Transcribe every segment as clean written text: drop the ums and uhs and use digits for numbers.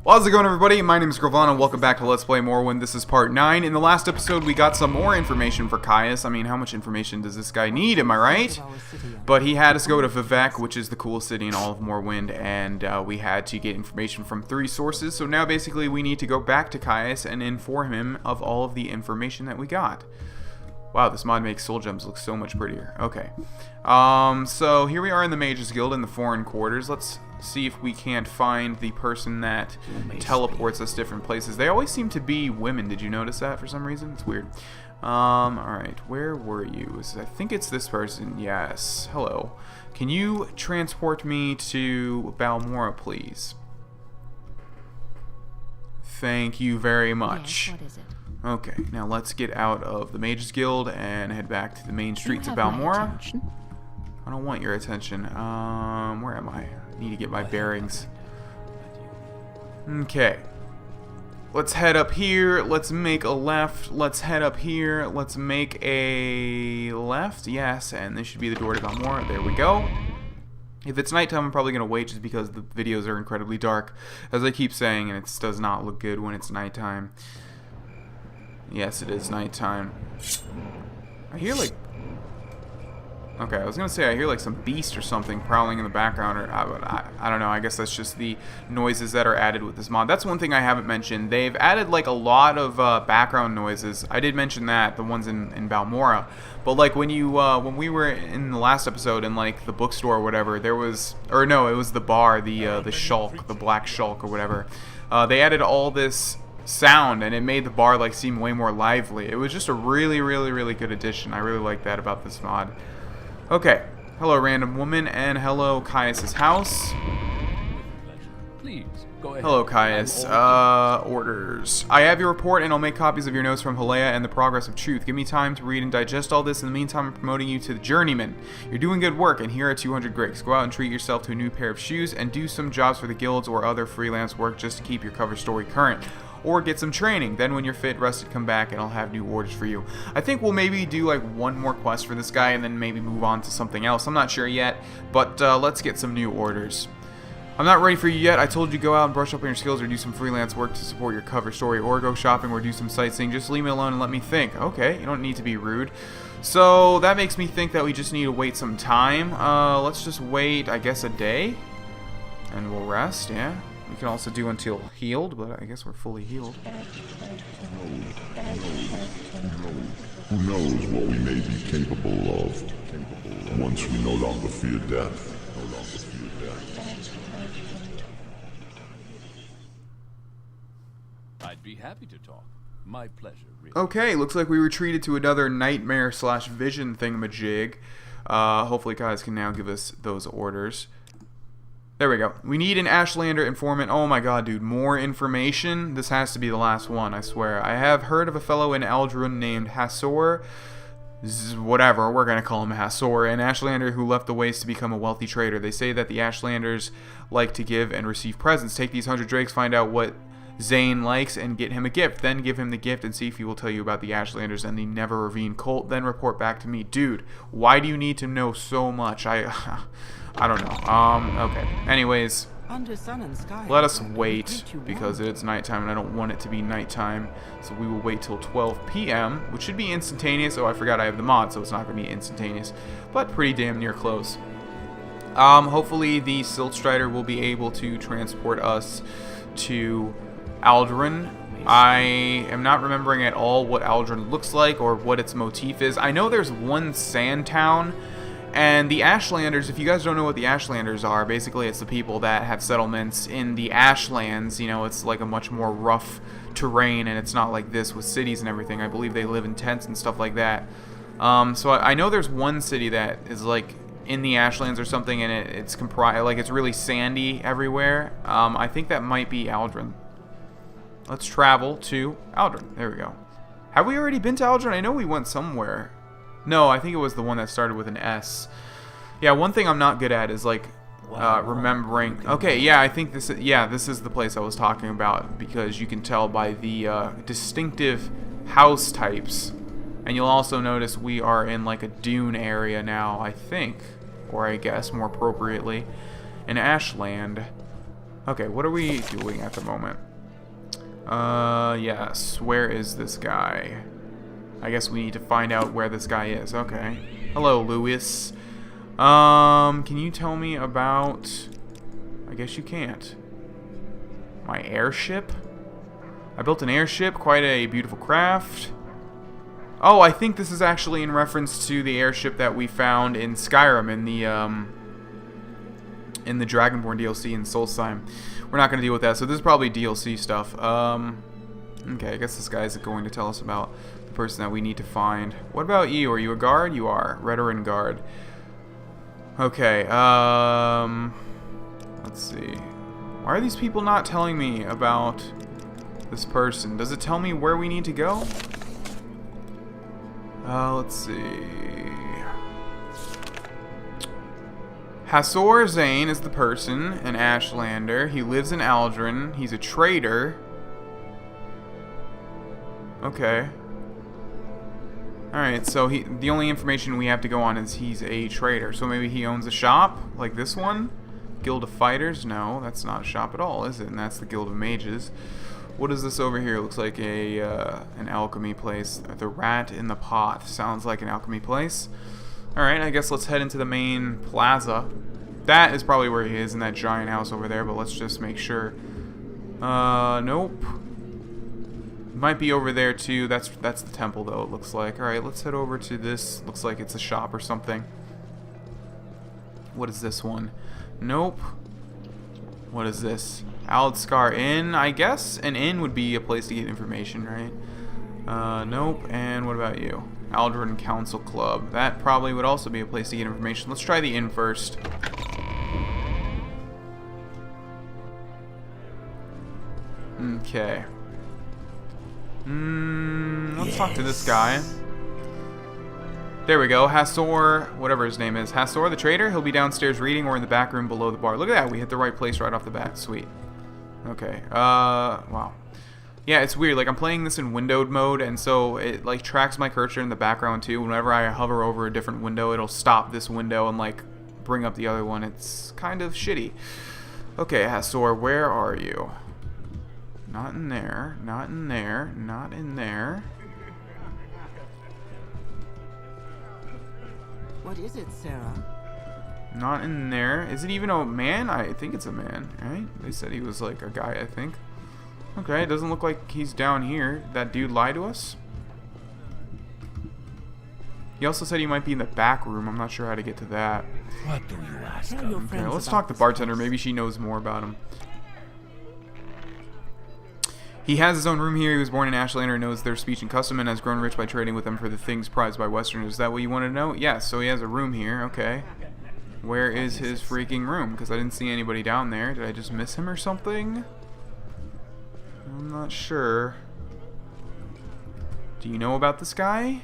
Well, how's it going, everybody? My name is Grohlvana. Welcome back to Let's Play Morrowind. This is part 9. In the last episode, we got some more information for Caius. I mean, how much information does this guy need, am I right? But he had us go to Vivec, which is the coolest city in all of Morrowind, and we had to get information from 3 sources. So now, basically, we need to go back to Caius and inform him of all of the information that we got. Wow, this mod makes soul gems look so much prettier. Okay. So here we are in the Mages Guild in the foreign quarters. Let's see if we can't find the person that teleports us different places. They always seem to be women. Did you notice that for some reason? It's weird. Alright, where were you? I think it's this person. Yes. Hello. Can you transport me to Balmora, please? Thank you very much. Yes, what is it? Okay, now let's get out of the Mages Guild and head back to the main streets of Balmora. I don't want your attention. Where am I? I need to get my bearings. Okay. Let's head up here. Let's make a left. Let's head up here. Let's make a left. Yes, and this should be the door to Balmora. There we go. If it's nighttime, I'm probably going to wait just because the videos are incredibly dark, as I keep saying, and it does not look good when it's nighttime. Yes, it is nighttime. I hear like... Okay, I was going to say I hear like some beast or something prowling in the background, or I don't know, I guess that's just the noises that are added with this mod. That's one thing I haven't mentioned. They've added like a lot of background noises. I did mention that, the ones in Balmora. But like when you when we were in the last episode in like the bookstore or whatever, there was, or no, it was the bar, the shulk, the black shulk or whatever. They added all this sound and it made the bar like seem way more lively. It was just a really good addition. I really like that about this mod. Okay, hello random woman, and hello Caius's house. Please, go ahead. Hello Caius. Orders. I have your report and I'll make copies of your notes from Halea and the Progress of Truth. Give me time to read and digest all this. In the meantime, I'm promoting you to the Journeyman. You're doing good work, and here are 200 Greeks. Go out and treat yourself to a new pair of shoes and do some jobs for the guilds or other freelance work just to keep your cover story current. Or get some training. Then when you're fit, rested, come back and I'll have new orders for you. I think we'll maybe do like one more quest for this guy and then maybe move on to something else. I'm not sure yet, but let's get some new orders. I'm not ready for you yet. I told you to go out and brush up on your skills or do some freelance work to support your cover story, or go shopping or do some sightseeing. Just leave me alone and let me think. Okay, you don't need to be rude. So that makes me think that we just need to wait some time. Let's just wait, I guess, a day. And we'll rest, yeah. We can also do until healed, but I guess we're fully healed. Who knows what we may be capable of once we no longer fear death. I'd be happy to talk. My pleasure, really. Okay, looks like we retreated to another nightmare/vision thingamajig. Hopefully guys can now give us those orders. There we go. We need an Ashlander informant. Oh my god, dude. More information? This has to be the last one, I swear. I have heard of a fellow in Ald-ruhn named Hasor. Whatever, we're going to call him Hasor. An Ashlander who left the waste to become a wealthy trader. They say that the Ashlanders like to give and receive presents. Take these 100 drakes, find out what Zane likes, and get him a gift. Then give him the gift and see if he will tell you about the Ashlanders and the Never Ravine cult. Then report back to me. Dude, why do you need to know so much? I don't know. Okay. Anyways, let us wait because it's nighttime and I don't want it to be nighttime. So we will wait till 12 p.m., which should be instantaneous. Oh, I forgot I have the mod, so it's not going to be instantaneous, but pretty damn near close. Hopefully the Siltstrider will be able to transport us to Ald-ruhn. I am not remembering at all what Ald-ruhn looks like or what its motif is. I know there's one sand town. And the Ashlanders, if you guys don't know what the Ashlanders are, basically it's the people that have settlements in the Ashlands. You know, it's like a much more rough terrain, and it's not like this with cities and everything. I believe they live in tents and stuff like that. So I know there's one city that is like in the Ashlands or something, and it's comprised, like it's really sandy everywhere. I think that might be Ald-ruhn. Let's travel to Ald-ruhn. There we go. Have we already been to Ald-ruhn? I know we went somewhere. No, I think it was the one that started with an S. Yeah, one thing I'm not good at is like remembering. Okay, yeah, I think this is the place I was talking about, because you can tell by the distinctive house types. And you'll also notice we are in like a dune area now, I think, or I guess more appropriately, an ashland. Okay, what are we doing at the moment? Yes. Where is this guy? I guess we need to find out where this guy is. Okay. Hello, Lewis. Can you tell me about... I guess you can't. My airship? I built an airship, quite a beautiful craft. Oh, I think this is actually in reference to the airship that we found in Skyrim in the Dragonborn DLC in Solstheim. We're not going to deal with that, so this is probably DLC stuff. Okay, I guess this guy is going to tell us about the person that we need to find. What about you? Are you a guard? You are. Veteran guard. Okay, let's see. Why are these people not telling me about this person? Does it tell me where we need to go? Let's see. Hasor Zane is the person, an Ashlander. He lives in Ald-ruhn. He's a trader. Okay. Alright, so the only information we have to go on is he's a trader. So maybe he owns a shop, like this one? Guild of Fighters? No, that's not a shop at all, is it? And that's the Guild of Mages. What is this over here? Looks like an alchemy place. The Rat in the Pot. Sounds like an alchemy place. Alright, I guess let's head into the main plaza. That is probably where he is, in that giant house over there, but let's just make sure. Nope. Might be over there too. That's the temple though, it looks like. Alright, let's head over to this. Looks like it's a shop or something. What is this one? Nope. What is this? Aldskar Inn, I guess? An inn would be a place to get information, right? Nope. And what about you? Ald-ruhn Council Club. That probably would also be a place to get information. Let's try the inn first. Okay. Let's talk to this guy. There we go. Hasor, whatever his name is. Hasor the trader. He'll be downstairs reading or in the back room below the bar. Look at that. We hit the right place right off the bat. Sweet. Okay. Wow. Yeah, it's weird. Like, I'm playing this in windowed mode, and so it, like, tracks my cursor in the background, too. Whenever I hover over a different window, it'll stop this window and, like, bring up the other one. It's kind of shitty. Okay, Hasor, where are you? Not in there. Not in there. Not in there. What is it, Sarah? Not in there. Is it even a man? I think it's a man, right? They said he was like a guy, I think. Okay, it doesn't look like he's down here. That dude lied to us? He also said he might be in the back room. I'm not sure how to get to that. What do you ask? Okay, let's talk to the bartender. Maybe she knows more about him. He has his own room here. He was born in Ashlander, knows their speech and custom, and has grown rich by trading with them for the things prized by Westerners. Is that what you want to know? Yes, so he has a room here. Okay. Where is his freaking room? Because I didn't see anybody down there. Did I just miss him or something? I'm not sure. Do you know about this guy?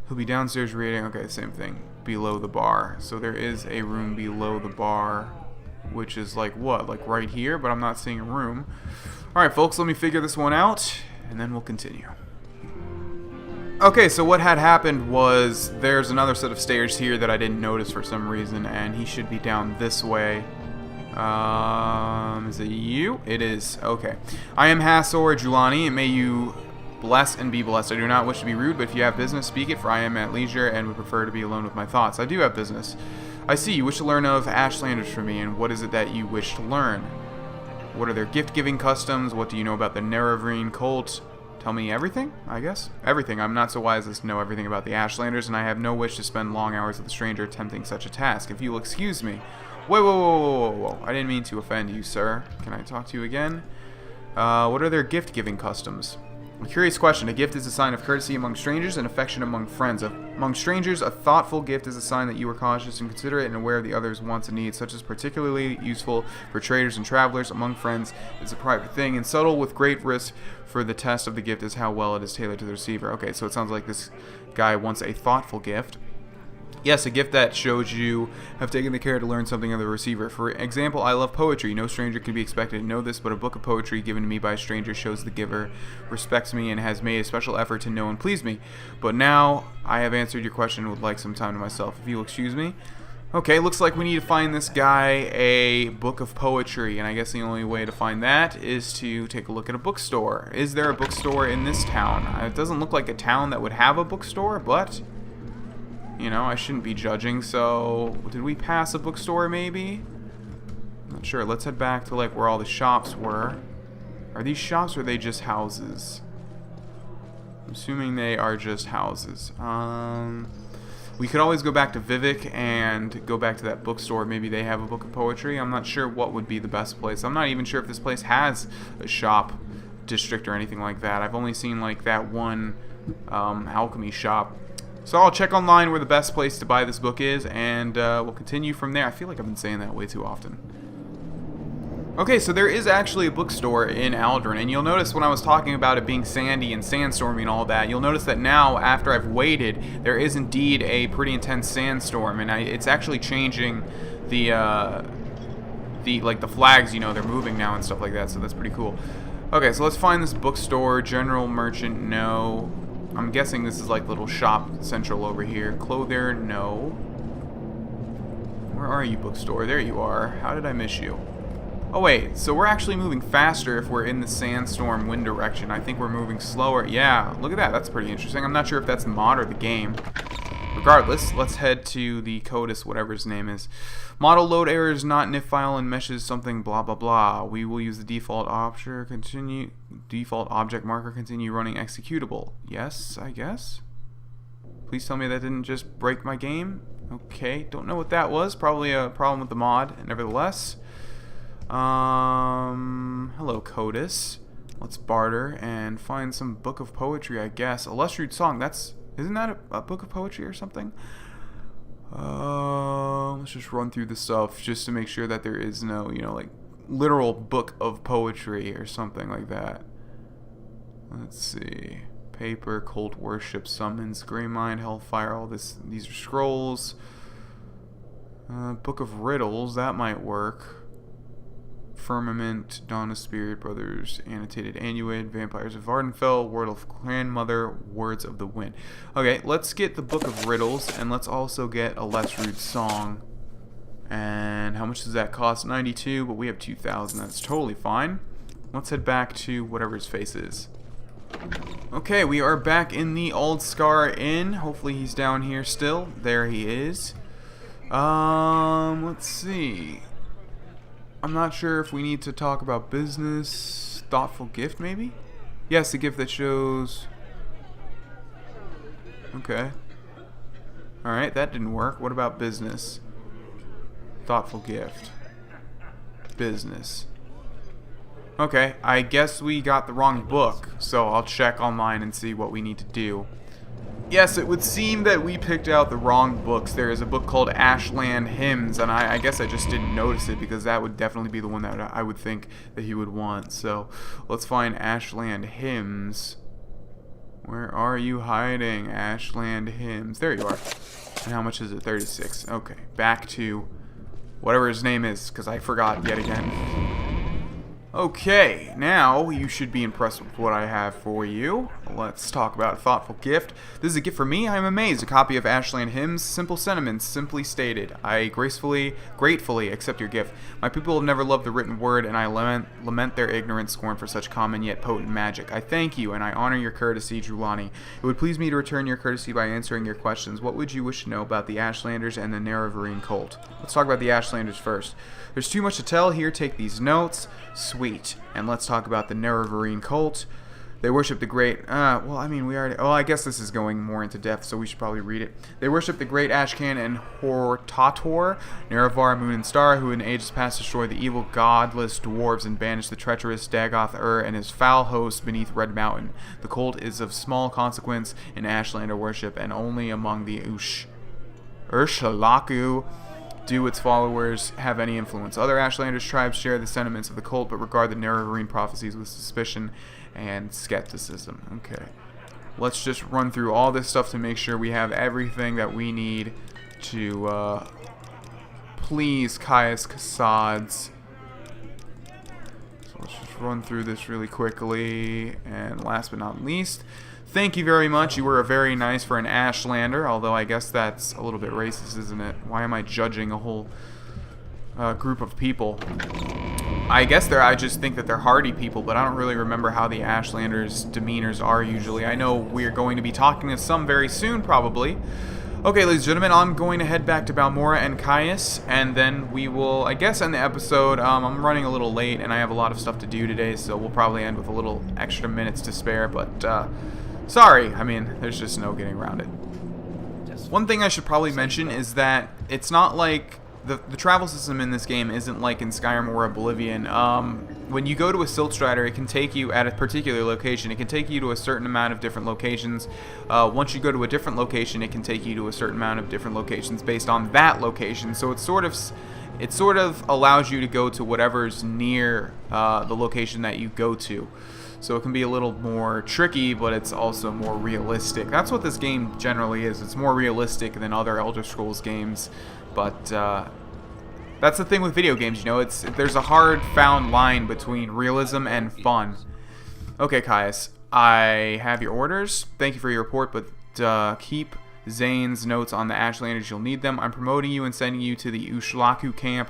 He'll be downstairs reading. Okay, same thing. Below the bar. So there is a room below the bar, which is like what? Like right here, but I'm not seeing a room. Alright, folks, let me figure this one out, and then we'll continue. Okay, so what had happened was there's another set of stairs here that I didn't notice for some reason, and he should be down this way. Is it you? It is. Okay. I am Hasor Julani, and may you bless and be blessed. I do not wish to be rude, but if you have business, speak it, for I am at leisure and would prefer to be alone with my thoughts. I do have business. I see you wish to learn of Ashlanders from me, and what is it that you wish to learn? What are their gift-giving customs? What do you know about the Nerevrine cult? Tell me everything, I guess? Everything. I'm not so wise as to know everything about the Ashlanders, and I have no wish to spend long hours with a stranger attempting such a task. If you will excuse me. Whoa. I didn't mean to offend you, sir. Can I talk to you again? What are their gift-giving customs? A curious question. A gift is a sign of courtesy among strangers and affection among friends. Among strangers, a thoughtful gift is a sign that you are cautious and considerate and aware of the other's wants and needs, such as particularly useful for traders and travelers. Among friends, it's a private thing and subtle with great risk, for the test of the gift is how well it is tailored to the receiver. Okay, so it sounds like this guy wants a thoughtful gift. Yes, a gift that shows you have taken the care to learn something of the receiver. For example, I love poetry. No stranger can be expected to know this, but a book of poetry given to me by a stranger shows the giver respects me and has made a special effort to know and please me. But now I have answered your question and would like some time to myself. If you'll excuse me. Okay, looks like we need to find this guy a book of poetry, and I guess the only way to find that is to take a look at a bookstore. Is there a bookstore in this town? It doesn't look like a town that would have a bookstore, but, you know, I shouldn't be judging, so did we pass a bookstore maybe? Not sure. Let's head back to, like, where all the shops were. Are these shops or are they just houses? I'm assuming they are just houses. We could always go back to Vivek and go back to that bookstore. Maybe they have a book of poetry. I'm not sure what would be the best place. I'm not even sure if this place has a shop district or anything like that. I've only seen like that one alchemy shop. So I'll check online where the best place to buy this book is, and we'll continue from there. I feel like I've been saying that way too often. Okay, so there is actually a bookstore in Ald-ruhn, and you'll notice when I was talking about it being sandy and sandstormy and all that, you'll notice that now, after I've waited, there is indeed a pretty intense sandstorm, and it's actually changing the flags, you know, they're moving now and stuff like that, so that's pretty cool. Okay, so let's find this bookstore. General merchant, no. I'm guessing this is like little shop central over here. Clothier, no. Where are you, bookstore? There you are. How did I miss you? Oh wait, so we're actually moving faster if we're in the sandstorm wind direction. I think we're moving slower. Yeah, look at that. That's pretty interesting. I'm not sure if that's the mod or the game. Regardless, let's head to the CODIS, whatever his name is. Model load errors, not NIF file and meshes something blah blah blah. We will use the default object marker, continue running executable. Yes, I guess. Please tell me that didn't just break my game. Okay, don't know what that was. Probably a problem with the mod, nevertheless. Hello, CODIS. Let's barter and find some book of poetry, I guess. Illustrated song, isn't that a book of poetry or something? Let's just run through the stuff just to make sure that there is no, you know, like, literal book of poetry or something like that. Let's see. Paper, cult worship, summons, gray mind, hellfire, all this. These are scrolls. Book of riddles, that might work. Firmament, Dawn of Spirit, Brothers, Annotated Annuid, Vampires of Vardenfell, Word of Grandmother, Words of the Wind. Okay, let's get the Book of Riddles, and let's also get a Less Rude Song. And how much does that cost? 92, but we have 2,000. That's totally fine. Let's head back to whatever his face is. Okay, we are back in the Old Scar Inn. Hopefully he's down here still. There he is. Let's see. I'm not sure if we need to talk about business. Thoughtful gift, maybe? Yes, the gift that shows... Okay. Alright, that didn't work. What about business? Thoughtful gift. Business. Okay, I guess we got the wrong book, so I'll check online and see what we need to do. Yes, it would seem that we picked out the wrong books. There is a book called Ashland Hymns, and I guess I just didn't notice it because that would definitely be the one that I would think that he would want. So let's find Ashland Hymns. Where are you hiding, Ashland Hymns? There you are. And how much is it? 36. Okay, back to whatever his name is because I forgot yet again. Okay, now you should be impressed with what I have for you. Let's talk about a thoughtful gift. This is a gift for me. I am amazed. A copy of Ashland Hymns, simple sentiments, simply stated. I gratefully accept your gift. My people have never loved the written word, and I lament their ignorant scorn for such common yet potent magic. I thank you, and I honor your courtesy, Julani. It would please me to return your courtesy by answering your questions. What would you wish to know about the Ashlanders and the Nerevarine cult? Let's talk about the Ashlanders first. There's too much to tell here. Take these notes. Sweet. And let's talk about the Nerevarine cult. They worship the great... well, I mean, we already... Oh, I guess this is going more into depth, so we should probably read it. They worship the great Ashcan and Hortator, Nerevar, Moon, and Star, who in ages past destroyed the evil godless dwarves and banished the treacherous Dagoth-ur and his foul hosts beneath Red Mountain. The cult is of small consequence in Ashlander worship, and only among the Urshalaku do its followers have any influence. Other Ashlanders tribes share the sentiments of the cult, but regard the Nerevarine prophecies with suspicion and skepticism. Okay. Let's just run through all this stuff to make sure we have everything that we need to please Caius Cassads. So let's just run through this really quickly. And last but not least, Thank you very much. You were very nice for an Ashlander, although I guess that's a little bit racist, isn't it? Why am I judging a whole group of people? I guess I just think that they're hardy people, but I don't really remember how the Ashlanders' demeanors are usually. I know we're going to be talking to some very soon, probably. Okay, ladies and gentlemen, I'm going to head back to Balmora and Caius, and then we will, I guess, end the episode. I'm running a little late, and I have a lot of stuff to do today, so we'll probably end with a little extra minutes to spare, but, sorry. I mean, there's just no getting around it. One thing I should probably mention is that it's not like the travel system in this game isn't like in Skyrim or Oblivion. When you go to a Silt Strider, it can take you at a particular location. It can take you to a certain amount of different locations. Once you go to a different location, it can take you to a certain amount of different locations based on that location. So it sort of allows you to go to whatever's near the location that you go to. So it can be a little more tricky, but it's also more realistic. That's what this game generally is. It's more realistic than other Elder Scrolls games. But that's the thing with video games, you know. There's a hard found line between realism and fun. Okay, Caius, I have your orders. Thank you for your report, but keep Zane's notes on the Ashlanders. You'll need them. I'm promoting you and sending you to the Ushlaku camp.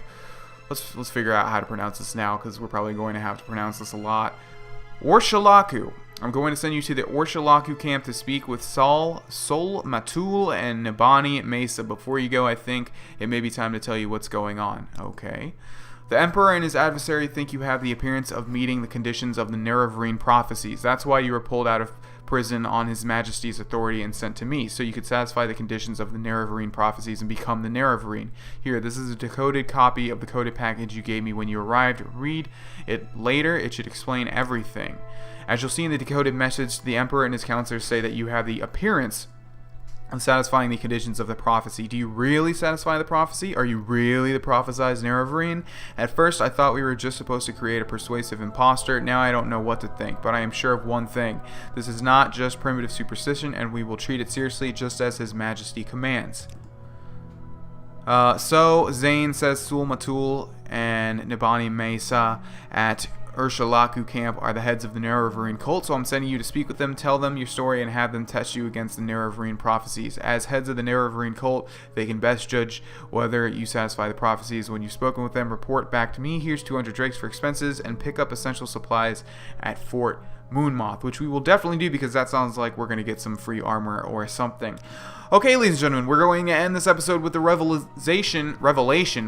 Let's figure out how to pronounce this now, because we're probably going to have to pronounce this a lot. Orshalaku. I'm going to send you to the Orshalaku camp to speak with Sol Matul and Nibani Mesa. Before you go, I think it may be time to tell you what's going on. Okay. The Emperor and his adversary think you have the appearance of meeting the conditions of the Nerevarine prophecies. That's why you were pulled out of prison on His Majesty's authority and sent to me, so you could satisfy the conditions of the Nerevarine prophecies and become the Nerevarine. Here, this is a decoded copy of the coded package you gave me when you arrived. Read it later. It should explain everything. As you'll see in the decoded message, the Emperor and his counselors say that you have the appearance of satisfying the conditions of the prophecy. Do you really satisfy the prophecy? Are you really the prophesized Nerevarine? At first, I thought we were just supposed to create a persuasive imposter. Now I don't know what to think, but I am sure of one thing. This is not just primitive superstition, and we will treat it seriously just as His Majesty commands. So, Zane says Sul Matul and Nibani Mesa at Urshalaku camp are the heads of the Nerevarine cult, so I'm sending you to speak with them, tell them your story, and have them test you against the Nerevarine prophecies. As heads of the Nerevarine cult, they can best judge whether you satisfy the prophecies. When you've spoken with them, report back to me. Here's 200 drakes for expenses, and pick up essential supplies at Fort Moonmoth, which we will definitely do because that sounds like we're going to get some free armor or something. Okay, ladies and gentlemen, we're going to end this episode with the revelation,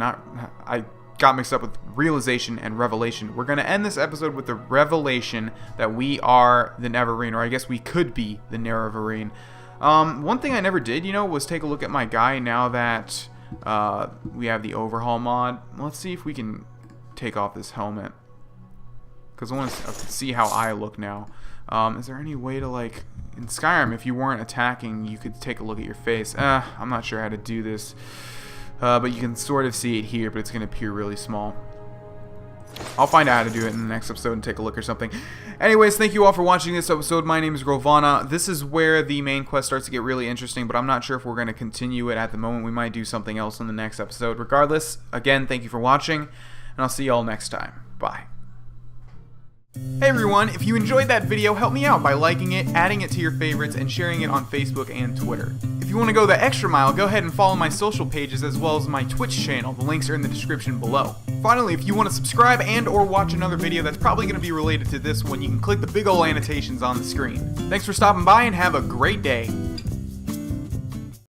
I got mixed up with realization and revelation. We're going to end this episode with the revelation that we are the Nerevarine, or I guess we could be the Nerevarine. One thing I never did, was take a look at my guy now that we have the Overhaul mod. Let's see if we can take off this helmet, because I want to see how I look now. Is there any way to, like, in Skyrim, if you weren't attacking, you could take a look at your face? I'm not sure how to do this. But you can sort of see it here, but it's going to appear really small. I'll find out how to do it in the next episode and take a look or something. Anyways, thank you all for watching this episode. My name is Grohlvana. This is where the main quest starts to get really interesting, but I'm not sure if we're going to continue it at the moment. We might do something else in the next episode. Regardless, again, thank you for watching, and I'll see you all next time. Bye. Hey everyone, if you enjoyed that video, help me out by liking it, adding it to your favorites, and sharing it on Facebook and Twitter. If you want to go the extra mile, go ahead and follow my social pages as well as my Twitch channel. The links are in the description below. Finally, if you want to subscribe and or watch another video that's probably going to be related to this one, you can click the big ol' annotations on the screen. Thanks for stopping by and have a great day.